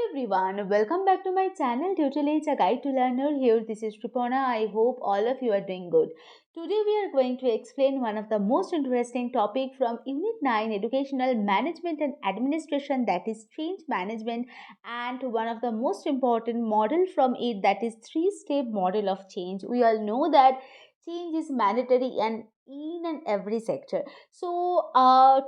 everyone, welcome back to my channel. Totally, it's a guide to learner. Here, this is Sriparna. I hope all of you are doing good. Today, we are going to explain one of the most interesting topic from Unit 9, Educational Management and Administration, that is change management, and one of the most important model from it, that is three-step model of change. We all know that change is mandatory and in and every sector. So,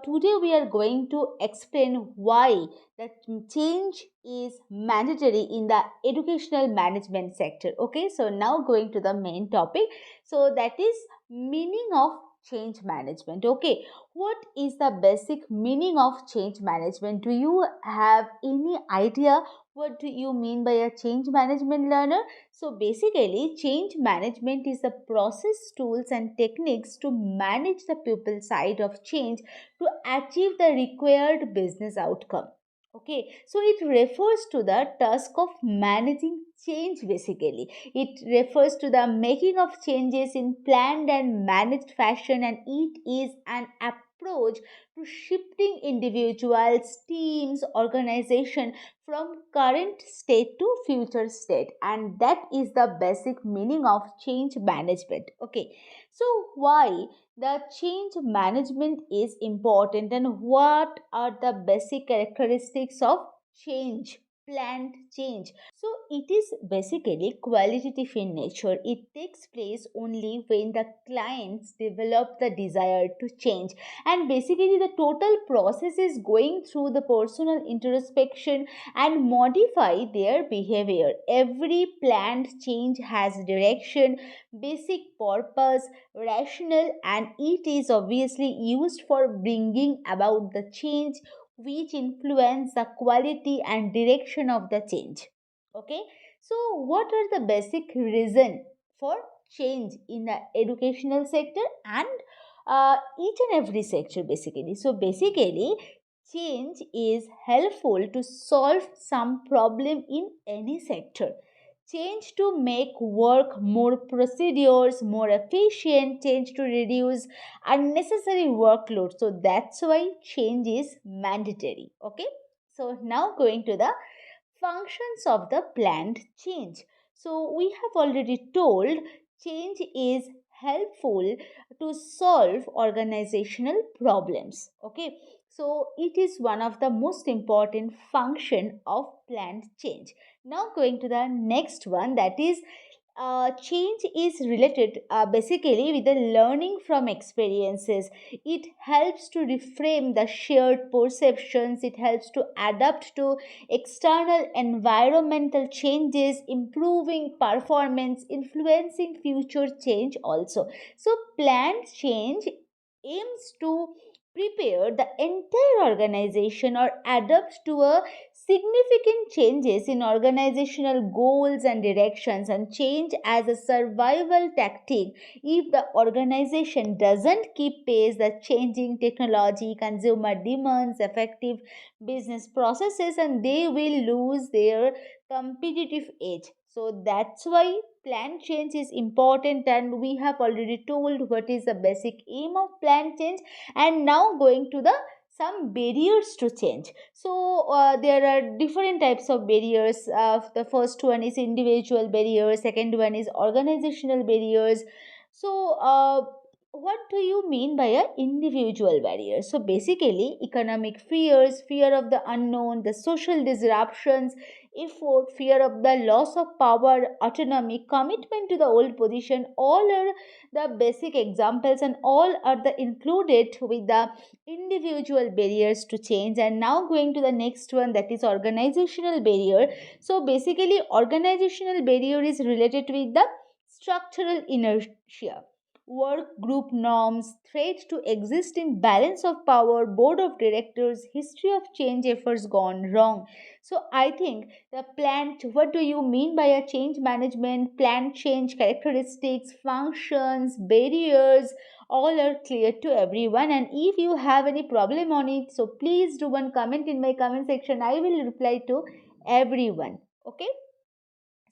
today we are going to explain why that change is mandatory in the educational management sector. Okay, so now going to the main topic, so that is meaning of change management. Okay, what is the basic meaning of change management? Do you have any idea what do you mean by a change management, learner? So basically change management is the process, tools and techniques to manage the people side of change to achieve the required business outcome. Okay, so it refers to the task of managing change basically. It refers to the making of changes in planned and managed fashion, and it is an approach to shifting individuals, teams, organization from current state to future state, and that is the basic meaning of change management. Okay, so why the change management is important and what are the basic characteristics of change, planned change? So it is basically qualitative in nature. It takes place only when the clients develop the desire to change, and basically the total process is going through the personal introspection and modify their behavior. Every planned change has direction, basic purpose, rational, and it is obviously used for bringing about the change which influence the quality and direction of the change. Okay, so what are the basic reason for change in the educational sector and each and every sector basically? So basically change is helpful to solve some problem in any sector. Change to make work more procedures, more efficient, change to reduce unnecessary workload. So that's why change is mandatory. Okay. So now going to the functions of the planned change. So we have already told change is helpful to solve organizational problems. Okay. So it is one of the most important function of planned change. Now going to the next one, that is change is related basically with the learning from experiences. It helps to reframe the shared perceptions. It helps to adapt to external environmental changes, improving performance, influencing future change also. So planned change aims to prepare the entire organization or adapt to a significant changes in organizational goals and directions, and change as a survival tactic. If the organization doesn't keep pace the changing technology, consumer demands, effective business processes, and they will lose their competitive edge. So that's why plan change is important, and we have already told what is the basic aim of plan change. And now going to the some barriers to change. So there are different types of barriers. The first one is individual barriers, second one is organizational barriers. So what do you mean by a individual barrier? So basically economic fears, fear of the unknown, the social disruptions, effort, fear of the loss of power, autonomy, commitment to the old position, all are the basic examples, and all are the included with the individual barriers to change. And now going to the next one, that is organizational barrier. So basically organizational barrier is related with the structural inertia, work group norms, threat to existing balance of power, board of directors, history of change efforts gone wrong. So I think the plant, what do you mean by a change management, plant change characteristics, functions, barriers, all are clear to everyone. And if you have any problem on it, so please do one comment in my comment section. I will reply to everyone. Okay.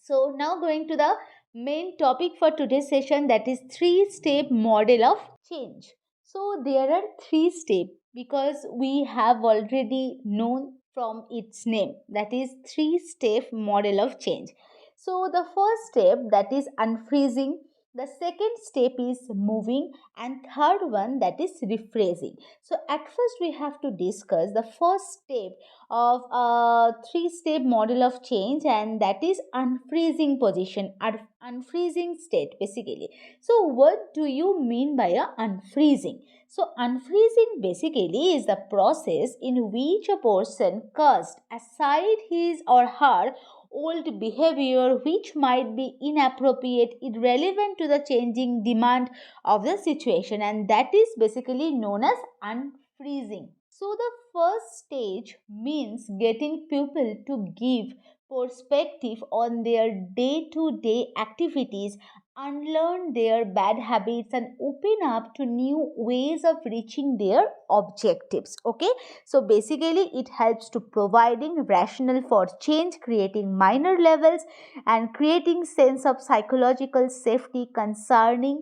So now going to the main topic for today's session, that is three-step model of change. So there are three steps because we have already known from its name, that is three-step model of change. So the first step, that is unfreezing, the second step is moving, and third one, that is rephrasing. So at first we have to discuss the first step of a three-step model of change, and that is unfreezing position or unfreezing state basically. So what do you mean by a unfreezing? So unfreezing basically is the process in which a person casts aside his or her old behavior which might be inappropriate, irrelevant to the changing demand of the situation, and that is basically known as unfreezing. So the first stage means getting people to give perspective on their day to day activities, unlearn their bad habits, and open up to new ways of reaching their objectives. Okay, so basically it helps to providing rationale for change, creating minor levels, and creating sense of psychological safety concerning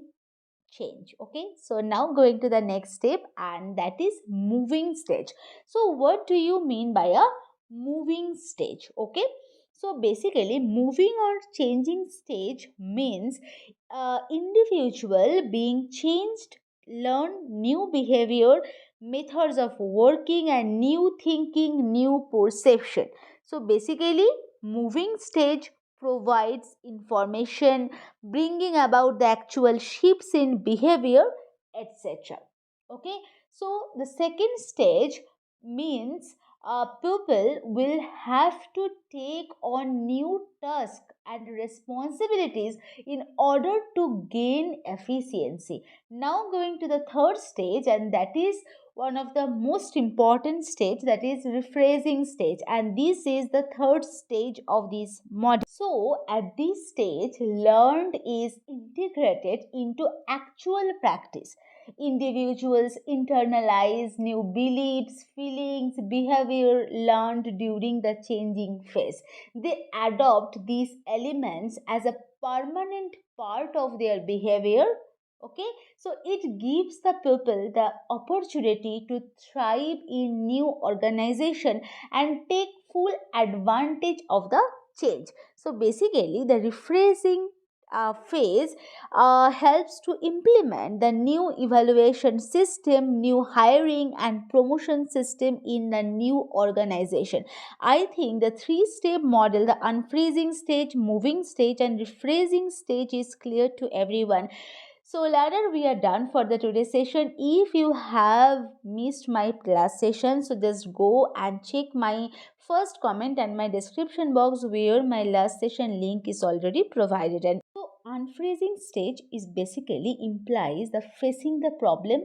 change. Okay, so now going to the next step, and that is moving stage. So what do you mean by a moving stage? Okay, so basically moving or changing stage means individual being changed, learn new behavior, methods of working, and new thinking, new perception. So basically moving stage provides information, bringing about the actual shifts in behavior, etc. Okay, so the second stage means people will have to take on new tasks and responsibilities in order to gain efficiency. Now going to the third stage, and that is one of the most important stage, that is rephrasing stage, and this is the third stage of this model. So at this stage learned is integrated into actual practice. Individuals internalize new beliefs, feelings, behavior learned during the changing phase. They adopt these elements as a permanent part of their behavior. Okay, so it gives the people the opportunity to thrive in new organization and take full advantage of the change. So basically the rephrasing phase helps to implement the new evaluation system, new hiring and promotion system in the new organization. I think the three-step model, the unfreezing stage, moving stage, and rephrasing stage is clear to everyone. So ladder, we are done for the today's session. If you have missed my class session, so just go and check my first comment and my description box where my last session link is already provided. And so unfreezing stage is basically implies the facing the problem,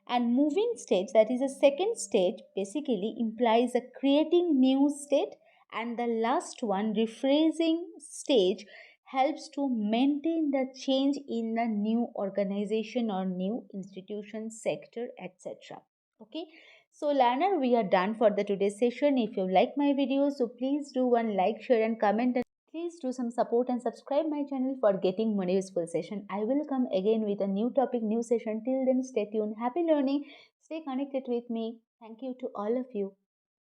and moving stage, that is a second stage, basically implies a creating new state, and the last one, rephrasing stage, helps to maintain the change in the new organization or new institution sector, etc. Okay, so learner, we are done for the today's session. If you like my video, so please do one like, share and comment, and please do some support and subscribe my channel for getting more useful session. I will come again with a new topic, new session. Till then, stay tuned. Happy learning. Stay connected with me. Thank you to all of you.